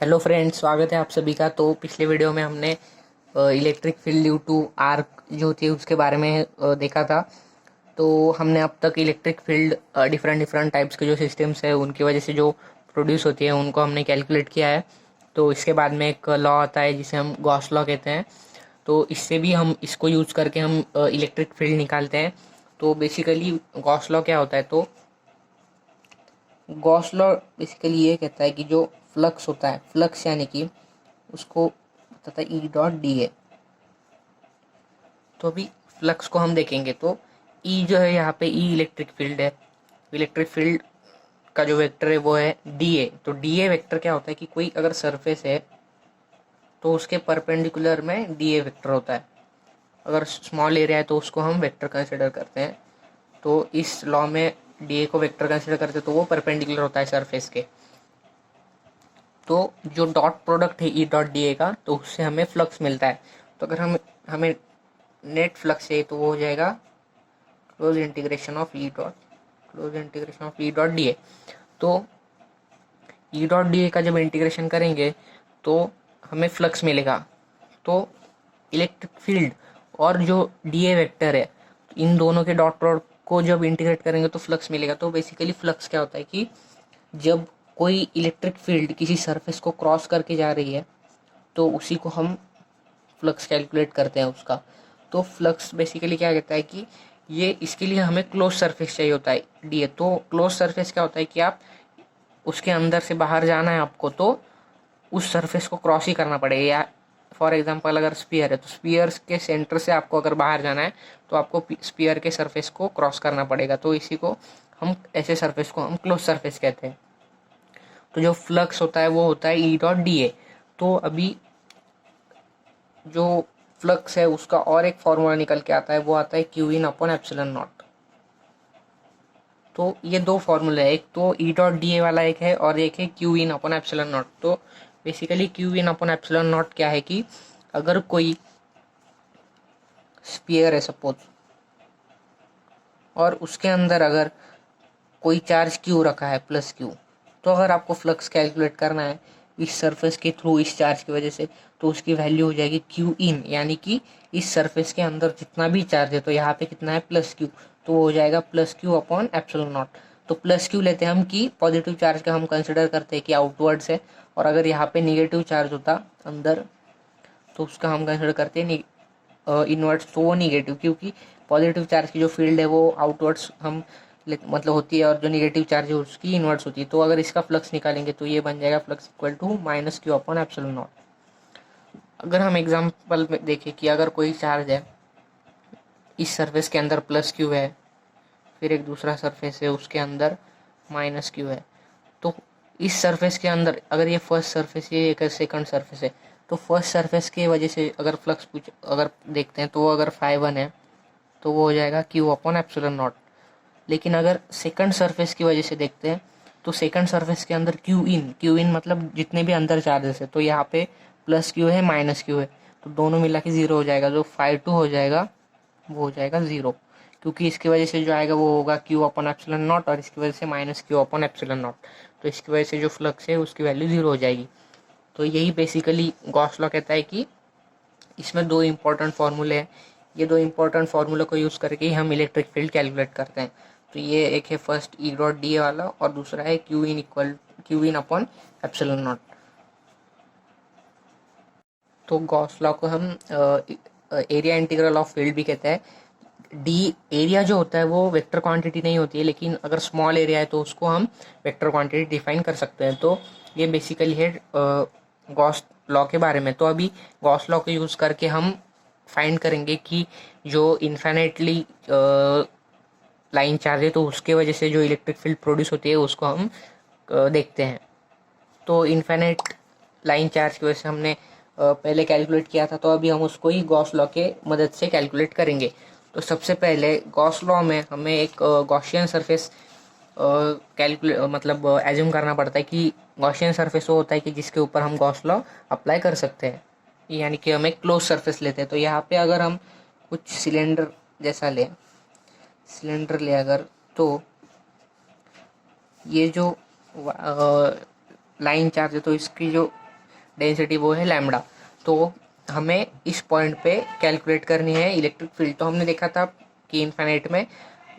Hello friends, स्वागत है आप सभी का। तो पिछले वीडियो में हमने electric field due to arc जो थी उसके बारे में देखा था। तो हमने अब तक electric field different different types के जो सिस्टम्स है उनकी वजह से जो प्रोड्यूस होती है उनको हमने कैलकुलेट किया है। तो इसके बाद में एक लॉ आता है जिसे हम गॉस लॉ कहते हैं। तो इससे भी हम इसको यूज़ करके हम इलेक्ट्रिक फील्ड निकालते हैं। तो बेसिकली गॉस लॉ क्या होता है? तो गॉस लॉ बेसिकली ये कहता है कि जो फ्लक्स होता है, फ्लक्स यानी कि उसको बताता है ई डॉट डी ए। तो अभी फ्लक्स को हम देखेंगे तो ई जो है, यहाँ पे ई इलेक्ट्रिक फील्ड है। इलेक्ट्रिक फील्ड का जो वेक्टर है वो है डी ए। तो डी ए वेक्टर क्या होता है कि कोई अगर सरफेस है तो उसके परपेंडिकुलर में डी ए वेक्टर होता है। अगर स्मॉल एरिया है तो उसको हम वेक्टर कंसिडर करते हैं। तो इस लॉ में डी ए को वेक्टर कंसिडर करते हैं तो वो परपेंडिकुलर होता है सरफेस के। तो जो डॉट प्रोडक्ट है ई डॉट डी ए का, तो उससे हमें फ्लक्स मिलता है। तो अगर हमें नेट फ्लक्स चाहिए तो वो हो जाएगा close integration of E dot D A. तो ई डॉट डी ए का जब इंटीग्रेशन करेंगे तो हमें फ्लक्स मिलेगा। तो इलेक्ट्रिक फील्ड और जो डी ए वेक्टर है, इन दोनों के डॉट प्रोडक्ट को जब इंटीग्रेट करेंगे तो फ्लक्स मिलेगा। तो बेसिकली फ्लक्स क्या होता है कि जब कोई इलेक्ट्रिक फील्ड किसी सरफेस को क्रॉस करके जा रही है तो उसी को हम फ्लक्स कैलकुलेट करते हैं उसका। तो फ्लक्स बेसिकली क्या कहता है कि ये इसके लिए हमें क्लोज सरफेस चाहिए होता है डी ए। तो क्लोज सरफेस क्या होता है कि आप उसके अंदर से बाहर जाना है आपको तो उस सरफेस को क्रॉस ही करना पड़ेगा। या फॉर एग्जांपल अगर स्पीयर है तो स्पीयर के सेंटर से आपको अगर बाहर जाना है तो आपको स्पीयर के सरफेस को क्रॉस करना पड़ेगा। तो इसी को हम ऐसे सरफेस को हम क्लोज सरफेस कहते हैं। तो जो फ्लक्स होता है वो होता है ई डॉट डी ए। तो अभी जो फ्लक्स है उसका और एक फॉर्मूला निकल के आता है, वो आता है Q in upon epsilon naught. तो ये दो फॉर्मूले है, एक तो ई डॉट डी ए वाला एक है और एक है Q in upon epsilon naught. तो basically Q in upon epsilon naught क्या है कि अगर कोई स्फीयर है सपोज, और उसके अंदर अगर कोई चार्ज क्यू रखा है प्लस क्यू, तो अगर आपको फ्लक्स कैलकुलेट करना है इस सरफेस के थ्रू इस चार्ज की वजह से, तो उसकी वैल्यू हो जाएगी क्यू इन, यानी कि इस सरफेस के अंदर जितना भी चार्ज है, तो यहाँ पे कितना है प्लस क्यू, तो वो हो जाएगा plus Q upon epsilon naught. तो प्लस क्यू लेते हैं हम कि पॉजिटिव चार्ज का हम कंसिडर करते हैं कि आउटवर्ड्स है, और अगर यहाँ पे निगेटिव चार्ज होता अंदर तो उसका हम कंसिडर करते हैं इनवर्ड्स, तो वो निगेटिव, क्योंकि पॉजिटिव चार्ज की जो फील्ड है वो आउटवर्ड्स हम मतलब होती है और जो निगेटिव चार्ज है उसकी इनवर्ड्स होती है। तो अगर इसका फ्लक्स निकालेंगे तो ये बन जाएगा flux equal to minus q upon epsilon naught. अगर हम एग्जांपल में देखें कि अगर कोई चार्ज है इस सरफेस के अंदर प्लस क्यू है, फिर एक दूसरा सरफेस है उसके अंदर माइनस क्यू है, तो इस सरफेस के अंदर अगर ये फर्स्ट सरफेस है, ये सेकंड सरफेस है, तो फर्स्ट सरफेस की वजह से अगर फ्लक्स अगर देखते हैं तो वो अगर φ1 है तो वो हो जाएगा क्यू अपॉन एप्सिलॉन नॉट। लेकिन अगर सेकंड सरफेस की वजह से देखते हैं तो सेकंड सरफेस के अंदर क्यू इन मतलब जितने भी अंदर चार्जेस है, तो यहाँ पे प्लस क्यू है माइनस क्यू है, तो दोनों मिला के ज़ीरो हो जाएगा। जो φ2 हो जाएगा वो हो जाएगा ज़ीरो, क्योंकि इसकी वजह से जो आएगा वो होगा क्यू अपॉन एप्सिलॉन नॉट, और इसकी वजह से minus q upon epsilon naught. तो इसकी वजह से जो फ्लक्स है उसकी वैल्यू ज़ीरो हो जाएगी। तो यही बेसिकली गॉस लॉ कहता है कि इसमें दो इंपॉर्टेंट फार्मूले हैं, ये दो इंपॉर्टेंट फार्मूले को यूज़ करके ही हम इलेक्ट्रिक फील्ड कैलकुलेट करते हैं। तो ये एक है फर्स्ट ई डॉट डी ए वाला, और दूसरा है Q in upon epsilon naught. तो गॉस लॉ को हम एरिया इंटीग्रल ऑफ फील्ड भी कहते हैं। डी एरिया जो होता है वो वेक्टर क्वांटिटी नहीं होती है, लेकिन अगर स्मॉल एरिया है तो उसको हम वेक्टर क्वांटिटी डिफाइन कर सकते हैं। तो ये बेसिकली है गॉस लॉ के बारे में। तो अभी गॉस लॉ को यूज़ करके हम फाइंड करेंगे कि जो इन्फिनेटली लाइन चार्ज है तो उसके वजह से जो इलेक्ट्रिक फील्ड प्रोड्यूस होती है उसको हम देखते हैं। तो इन्फिनेट लाइन चार्ज की वजह से हमने पहले कैलकुलेट किया था, तो अभी हम उसको ही गॉस लॉ के मदद से कैलकुलेट करेंगे। तो सबसे पहले गॉस लॉ में हमें एक गॉसियन सरफेस कैलकुलेट मतलब एज्यूम करना पड़ता है कि गॉसियन सरफेस वो होता है कि जिसके ऊपर हम गॉस लॉ अप्लाई कर सकते हैं, यानी कि हम एक क्लोज सरफेस लेते हैं। तो यहाँ पे अगर हम कुछ सिलेंडर जैसा ले अगर, तो ये जो लाइन चार्ज है तो इसकी जो डेंसिटी वो है लैम्बडा। तो हमें इस पॉइंट पे कैलकुलेट करनी है इलेक्ट्रिक फील्ड। तो हमने देखा था कि इनफाइनाइट में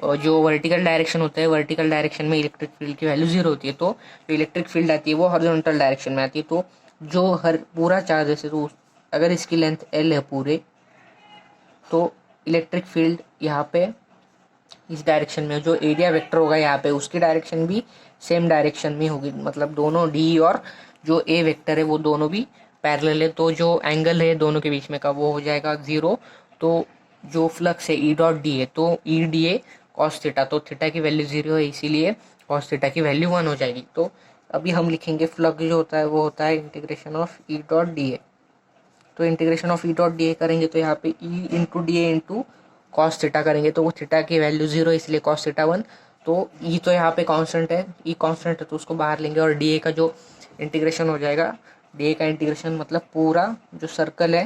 जो वर्टिकल डायरेक्शन होता है, वर्टिकल डायरेक्शन में इलेक्ट्रिक फील्ड की वैल्यू 0 होती है, तो जो इलेक्ट्रिक फील्ड आती है वो हॉरिजॉन्टल डायरेक्शन में आती है। तो जो हर पूरा चार्ज है, तो अगर इसकी लेंथ L है पूरे, तो इलेक्ट्रिक फील्ड यहाँ पे इस डायरेक्शन में, जो एरिया वेक्टर होगा यहाँ पे, उसकी डायरेक्शन भी सेम डायरेक्शन में होगी। मतलब दोनों D और जो A वेक्टर है वो दोनों भी पैरेलल है, तो जो एंगल है दोनों के बीच में का वो हो जाएगा 0। तो जो फ्लक्स है E डॉट डी है, तो E D A cos theta, तो थीटा की वैल्यू 0 है, इसीलिए कॉस थीटा की वैल्यू 1 हो जाएगी। तो अभी हम लिखेंगे फ्लक्स जो होता है वो होता है integration of E dot D A. तो integration of E dot D A करेंगे तो यहाँ पे E into D A into cos theta करेंगे, तो वो थीटा की वैल्यू 0 है, इसलिए कॉस थीटा 1। तो E तो यहाँ पे कांस्टेंट है, E कांस्टेंट है तो उसको बाहर लेंगे, और डी ए का जो इंटीग्रेशन हो जाएगा, डी ए का इंटीग्रेशन मतलब पूरा जो सर्कल है,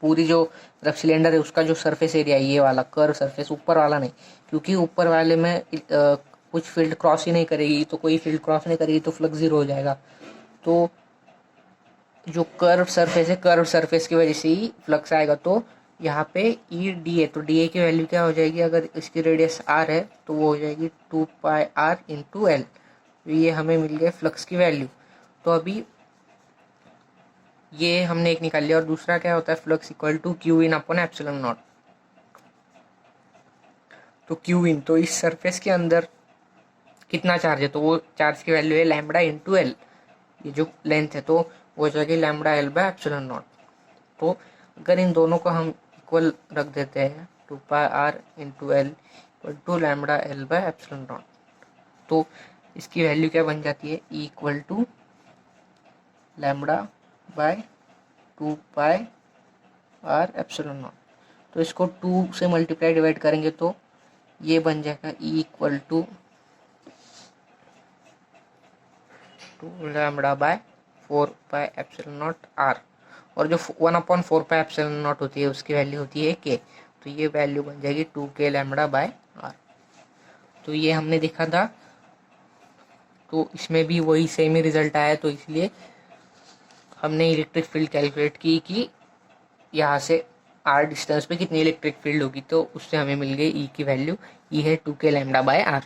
पूरी जो रफ सिलेंडर है उसका जो सरफेस एरिया है, ये वाला कर्व सरफेस, ऊपर वाला नहीं, क्योंकि ऊपर वाले में कुछ फील्ड क्रॉस ही नहीं करेगी, तो कोई फील्ड क्रॉस नहीं करेगी तो फ्लक्स 0 हो जाएगा। तो जो कर्व सरफेस है, कर्व सरफेस की वजह से ही फ्लक्स आएगा। तो यहाँ पे ई डी ए, तो डी ए की वैल्यू क्या हो जाएगी, अगर इसकी रेडियस आर है तो वो हो जाएगी 2 पाई आर इंटू एल। ये हमें मिल गया फ्लक्स की वैल्यू। तो अभी ये हमने एक निकाल लिया, और दूसरा क्या होता है, flux equal to q in upon epsilon naught. तो क्यू इन, तो इस सरफेस के अंदर कितना चार्ज है, तो वो चार्ज की वैल्यू है लैम्बडा इंटू एल, ये जो लेंथ है, तो वो हो जाएगी lambda L by epsilon naught. तो अगर इन दोनों को हम इक्वल रख देते हैं, 2 pi R into L equal to lambda L by epsilon naught, तो इसकी वैल्यू क्या बन जाती है, E equal to lambda by 2 pi R epsilon naught. तो इसको 2 से मल्टीप्लाई डिवाइड करेंगे तो ये बन जाएगा E equal to lambda by 4 pi epsilon naught r, और जो 1/4 पाई एप्सिलॉन नॉट होती है उसकी वैल्यू होती है के, तो ये वैल्यू बन जाएगी 2k लैम्बडा बाय आर। तो ये हमने देखा था, तो इसमें भी वही सेम ही रिजल्ट आया, तो इसलिए हमने इलेक्ट्रिक फील्ड कैलकुलेट की कि यहाँ से आर डिस्टेंस पे कितनी इलेक्ट्रिक फील्ड होगी, तो उससे हमें मिल गई ई की वैल्यू, ई है 2k लैम्बडा बाय आर।